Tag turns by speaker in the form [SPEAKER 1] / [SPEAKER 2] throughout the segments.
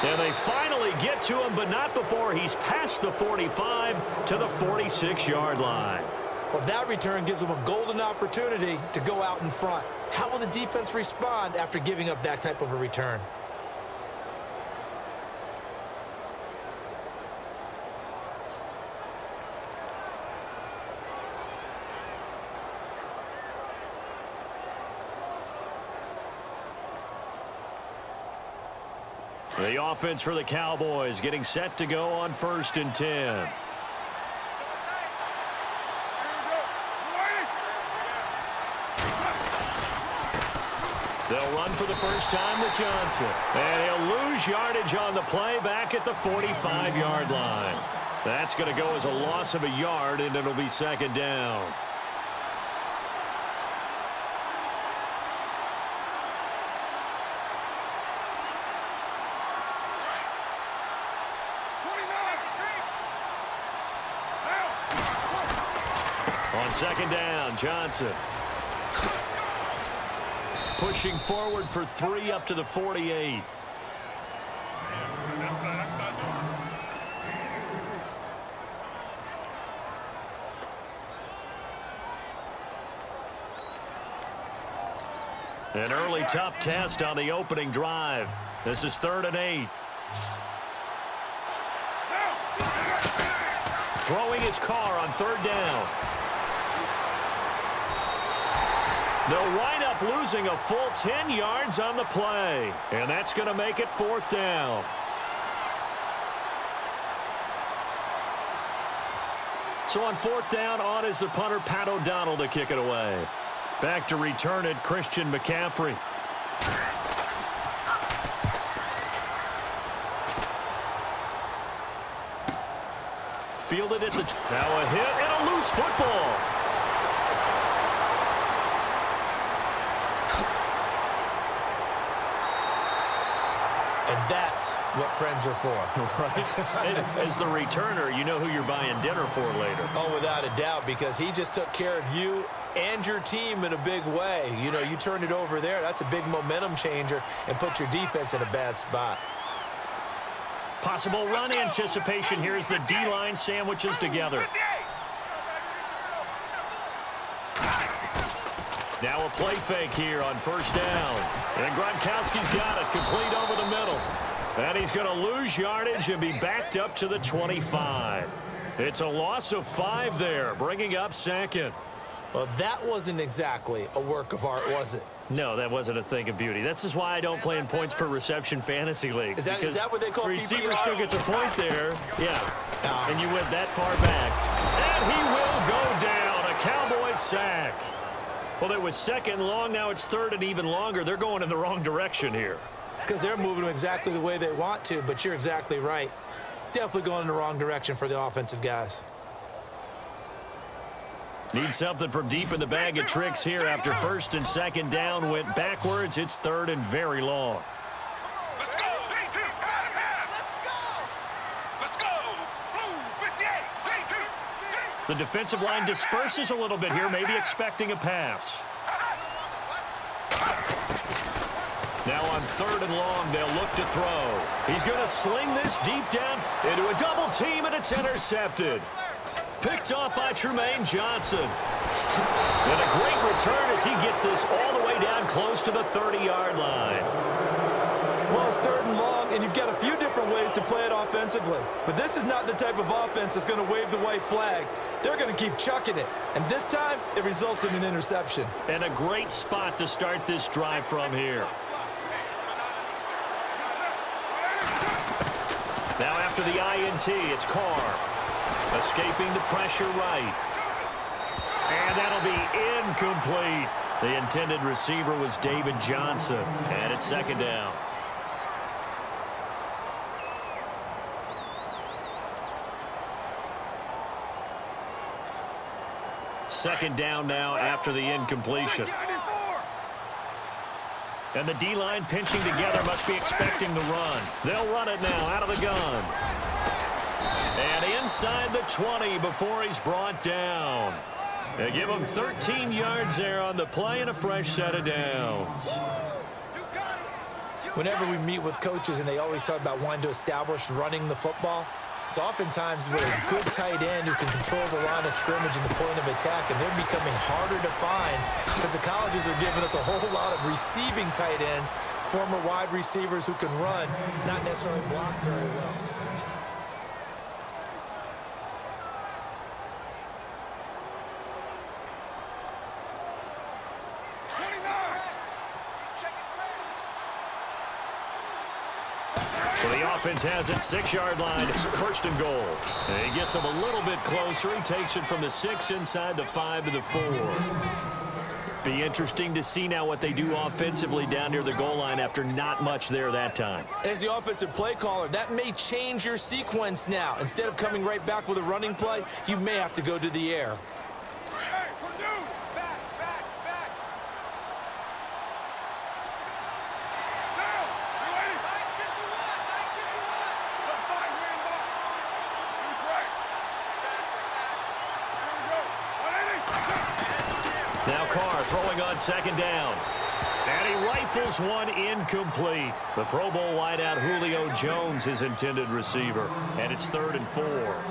[SPEAKER 1] And they finally get to him, but not before he's past the 45 to the 46-yard line.
[SPEAKER 2] Well, that return gives them a golden opportunity to go out in front. How will the defense respond after giving up that type of a return?
[SPEAKER 1] The offense for the Cowboys getting set to go on 1st and 10. They'll run for the first time with Johnson. And he'll lose yardage on the play back at the 45-yard line. That's going to go as a loss of a yard, and it'll be 2nd down. On 2nd down, Johnson. Pushing forward for 3 up to the 48. An early tough test on the opening drive. This is 3rd and 8. Throwing his car on 3rd down. They'll wind up losing a full 10 yards on the play. And that's going to make it 4th down. So on 4th down, on is the punter, Pat O'Donnell, to kick it away. Back to return it, Christian McCaffrey. Fielded at the... Now a hit and a loose football.
[SPEAKER 2] And that's what friends are for.
[SPEAKER 1] Right. As the returner, you know who you're buying dinner for later.
[SPEAKER 2] Oh, without a doubt, because he just took care of you and your team in a big way. You know, you turned it over there. That's a big momentum changer and put your defense in a bad spot.
[SPEAKER 1] Possible run anticipation here as the D-line sandwiches together. Now a play fake here on 1st down. And Gronkowski's got it, complete over the middle. And he's going to lose yardage and be backed up to the 25. It's a loss of 5 there, bringing up 2nd.
[SPEAKER 2] Well, that wasn't exactly a work of art, was it?
[SPEAKER 1] No, that wasn't a thing of beauty. That's just why I don't play in points per reception fantasy league.
[SPEAKER 2] Is that what they call
[SPEAKER 1] receiver
[SPEAKER 2] PPR?
[SPEAKER 1] still gets a point there. Yeah. And you went that far back. And he will go down. A Cowboys sack. Well, it was 2nd long. Now it's 3rd and even longer. They're going in the wrong direction here.
[SPEAKER 2] Because they're moving them exactly the way they want to, but you're exactly right. Definitely going in the wrong direction for the offensive guys.
[SPEAKER 1] Need something from deep in the bag of tricks here after 1st and 2nd down went backwards. It's 3rd and very long.
[SPEAKER 3] Let's go. Let's go. Blue 58.
[SPEAKER 1] The defensive line disperses a little bit here, maybe expecting a pass. Now on 3rd and long, they'll look to throw. He's going to sling this deep down into a double team, and it's intercepted. Picked off by Trumaine Johnson. And a great return as he gets this all the way down close to the 30-yard line.
[SPEAKER 2] Well, it's 3rd and long, and you've got a few different ways to play it offensively. But this is not the type of offense that's going to wave the white flag. They're going to keep chucking it. And this time, it results in an interception.
[SPEAKER 1] And a great spot to start this drive from here. Now after the INT, it's Carr. Escaping the pressure right. And that'll be incomplete. The intended receiver was David Johnson. And it's 2nd down. Second down now after the incompletion. And the D-line pinching together, must be expecting the run. They'll run it now out of the gun. And inside the 20 before he's brought down. They give him 13 yards there on the play and a fresh set of downs.
[SPEAKER 2] Whenever we meet with coaches and they always talk about wanting to establish running the football, it's oftentimes with a good tight end who can control the line of scrimmage and the point of attack, and they're becoming harder to find because the colleges are giving us a whole lot of receiving tight ends, former wide receivers who can run, not necessarily block very well.
[SPEAKER 1] So the offense has it, 6-yard line, first and goal. And he gets him a little bit closer. He takes it from the 6 inside the 5 to the 4. Be interesting to see now what they do offensively down near the goal line after not much there that time.
[SPEAKER 2] As the offensive play caller, that may change your sequence now. Instead of coming right back with a running play, you may have to go to the air.
[SPEAKER 1] Now Carr throwing on second down. And he rifles one incomplete. The Pro Bowl wideout Julio Jones, his intended receiver. And it's 3rd and 4.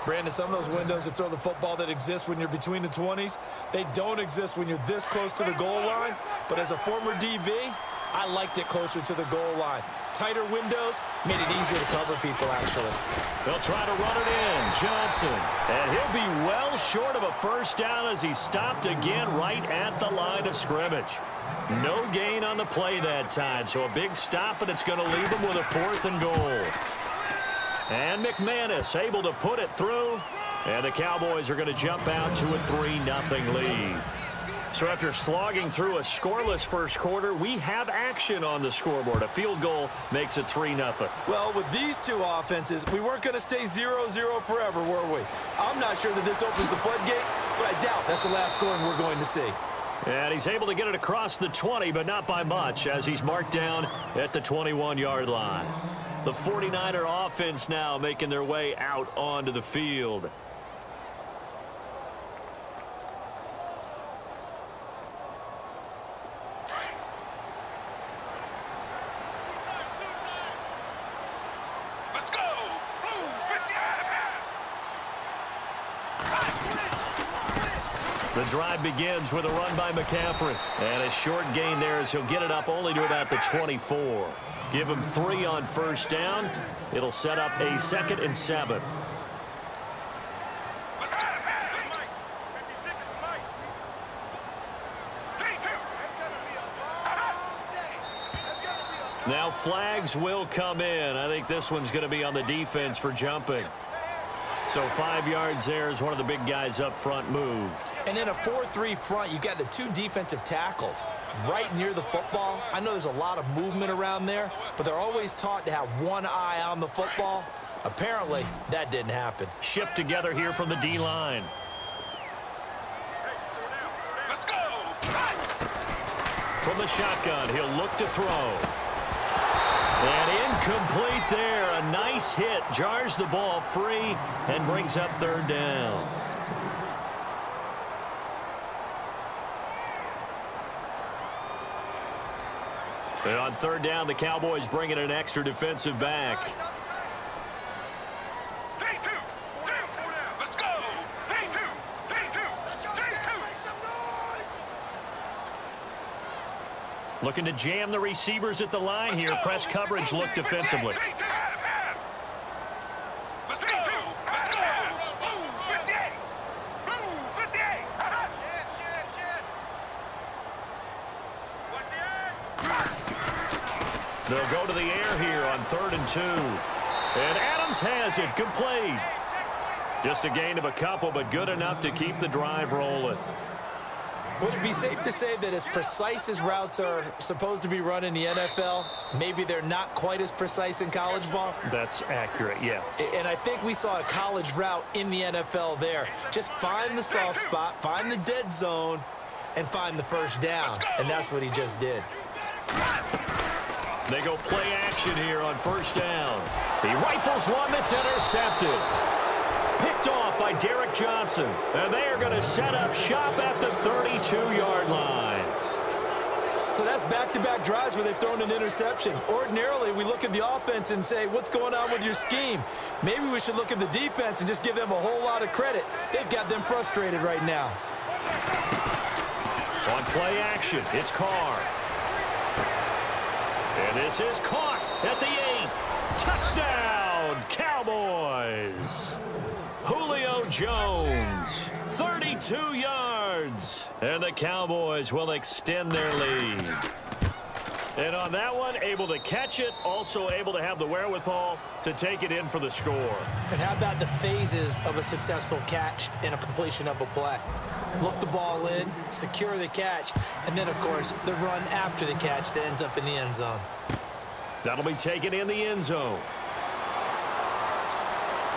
[SPEAKER 2] Brandon, some of those windows to throw the football that exist when you're between the 20s, they don't exist when you're this close to the goal line. But as a former DB, I liked it closer to the goal line. Tighter windows made it easier to cover people, actually.
[SPEAKER 1] They'll try to run it in. Johnson. And he'll be well short of a first down as he's stopped again right at the line of scrimmage. No gain on the play that time, so a big stop, and it's going to leave him with a 4th and goal. And McManus able to put it through, and the Cowboys are going to jump out to a 3-0 lead. So after slogging through a scoreless first quarter, we have action on the scoreboard. A field goal makes it 3-0.
[SPEAKER 2] Well, with these two offenses, we weren't going to stay 0-0 forever, were we? I'm not sure that this opens the floodgates, but I doubt that's the last scoring we're going to see.
[SPEAKER 1] And he's able to get it across the 20, but not by much, as he's marked down at the 21-yard line. The 49er offense now making their way out onto the field.
[SPEAKER 3] Let's go! Blue 50!
[SPEAKER 1] The drive begins with a run by McCaffrey. And a short gain there as he'll get it up only to about the 24. Give him 3 on first down. It'll set up a 2nd and 7. Now flags will come in. I think this one's going to be on the defense for jumping. So 5 yards there as one of the big guys up front moved.
[SPEAKER 2] And in a 4-3 front, you got the 2 defensive tackles right near the football. I know there's a lot of movement around there, but they're always taught to have one eye on the football. Apparently, that didn't happen.
[SPEAKER 1] Shift together here from the D-line.
[SPEAKER 3] Let's go!
[SPEAKER 1] From the shotgun, he'll look to throw. And incomplete there. A nice hit. Jars the ball free and brings up 3rd down. And on 3rd down, the Cowboys bring in an extra defensive back.
[SPEAKER 3] Let's go!
[SPEAKER 1] Looking to jam the receivers at the line here. Press coverage look defensively.
[SPEAKER 3] Let's go! Let's go! Blue 58! Blue 58!
[SPEAKER 1] They'll go to the air here on 3rd and 2. And Adams has it complete. Just a gain of a couple, but good enough to keep the drive rolling.
[SPEAKER 2] Would it be safe to say that as precise as routes are supposed to be run in the NFL, maybe they're not quite as precise in college ball?
[SPEAKER 1] That's accurate, yeah.
[SPEAKER 2] And I think we saw a college route in the NFL there. Just find the soft spot, find the dead zone, and find the first down. And that's what he just did.
[SPEAKER 1] They go play action here on first down. He rifles one that's intercepted. Picked off by Derek Johnson. And they are going to set up shop at the 32-yard line.
[SPEAKER 2] So that's back-to-back drives where they've thrown an interception. Ordinarily, we look at the offense and say, what's going on with your scheme? Maybe we should look at the defense and just give them a whole lot of credit. They've got them frustrated right now.
[SPEAKER 1] On play action, it's Carr. And this is caught at the 8. Touchdown, Cowboys. Julio Jones, 32 yards. And the Cowboys will extend their lead. And on that one, able to catch it, also able to have the wherewithal to take it in for the score.
[SPEAKER 2] And how about the phases of a successful catch and a completion of a play? Look the ball in, secure the catch, and then, of course, the run after the catch that ends up in the end zone.
[SPEAKER 1] That'll be taken in the end zone.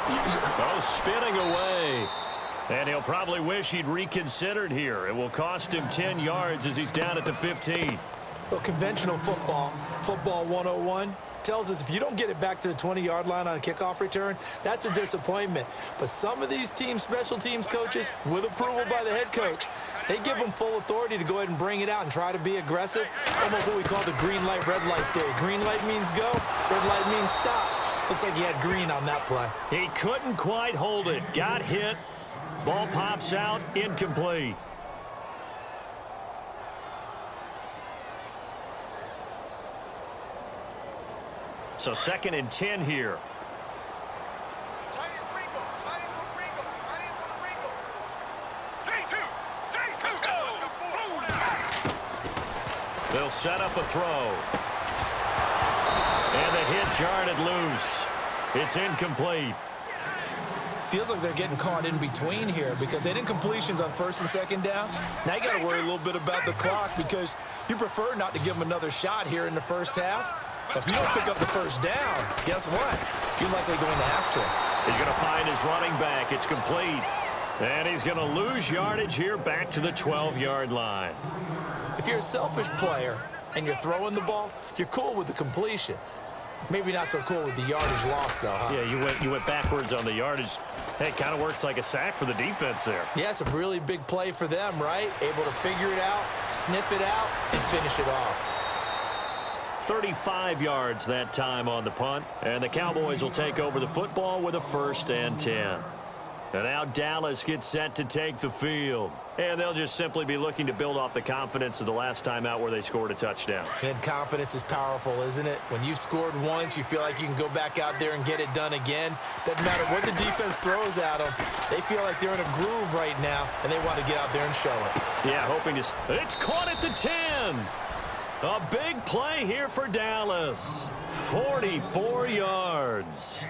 [SPEAKER 1] Oh, spinning away. And he'll probably wish he'd reconsidered here. It will cost him 10 yards as he's down at the 15.
[SPEAKER 2] Well, conventional football 101, tells us if you don't get it back to the 20-yard line on a kickoff return, that's a disappointment. But some of these special teams coaches, with approval by the head coach, they give them full authority to go ahead and bring it out and try to be aggressive. Almost what we call the green light, red light theory. Green light means go, red light means stop. Looks like he had green on that play.
[SPEAKER 1] He couldn't quite hold it. Got hit. Ball pops out. Incomplete. So 2nd and 10 here. They'll set up a throw. And the hit jarred it loose. It's incomplete.
[SPEAKER 2] Feels like they're getting caught in between here because they didn't completions on 1st and 2nd down. Now you got to worry a little bit about the clock because you prefer not to give them another shot here in the first half. But if you don't pick up the first down, guess what? You're likely going to have to.
[SPEAKER 1] He's going to find his running back. It's complete. And he's going to lose yardage here back to the 12-yard line.
[SPEAKER 2] If you're a selfish player and you're throwing the ball, you're cool with the completion. Maybe not so cool with the yardage loss, though, huh?
[SPEAKER 1] Yeah, you went backwards on the yardage. Hey, it kind of works like a sack for the defense there.
[SPEAKER 2] Yeah, it's a really big play for them, right? Able to figure it out, sniff it out, and finish it off.
[SPEAKER 1] 35 yards that time on the punt. And the Cowboys will take over the football with a 1st and 10. And now Dallas gets set to take the field. And they'll just simply be looking to build off the confidence of the last time out where they scored a touchdown.
[SPEAKER 2] And confidence is powerful, isn't it? When you've scored once, you feel like you can go back out there and get it done again. Doesn't matter what the defense throws at them. They feel like they're in a groove right now, and they want to get out there and show it.
[SPEAKER 1] Yeah, hoping to... It's caught at the 10. A big play here for Dallas. 44 yards.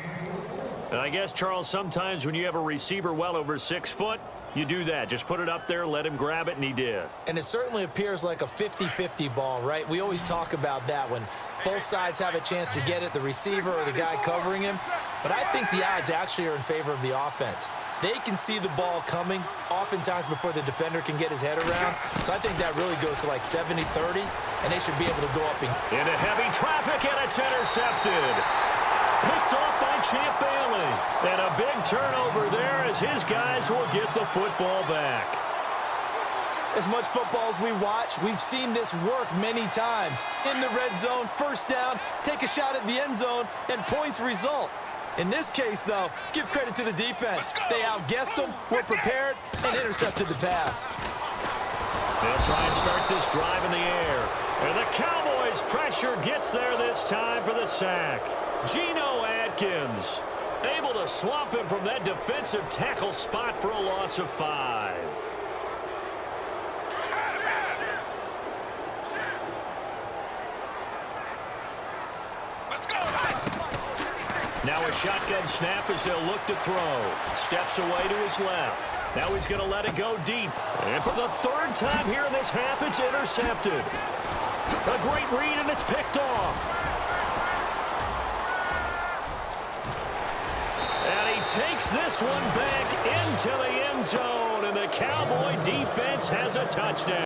[SPEAKER 1] And I guess, Charles, sometimes when you have a receiver well over 6 foot, you do that. Just put it up there, let him grab it, and he did.
[SPEAKER 2] And it certainly appears like a 50-50 ball, right? We always talk about that when both sides have a chance to get it, the receiver or the guy covering him. But I think the odds actually are in favor of the offense. They can see the ball coming oftentimes before the defender can get his head around. So I think that really goes to like 70-30, and they should be able to go up.
[SPEAKER 1] Into heavy traffic, and it's intercepted. Picked off by Champ Bailey. And a big turnover there as his guys will get the football back.
[SPEAKER 2] As much football as we watch, we've seen this work many times. In the red zone, 1st down, take a shot at the end zone, and points result. In this case, though, give credit to the defense. They outguessed them, were prepared, and intercepted the pass.
[SPEAKER 1] They'll try and start this drive in the air. And the Cowboys' pressure gets there this time for the sack. Geno Atkins able to swamp him from that defensive tackle spot for a loss of 5. Now a shotgun snap as they'll look to throw. Steps away to his left. Now he's going to let it go deep. And for the 3rd time here in this half, it's intercepted. A great read, and it's picked off. And he takes this one back into the end zone, and the Cowboy defense has a touchdown.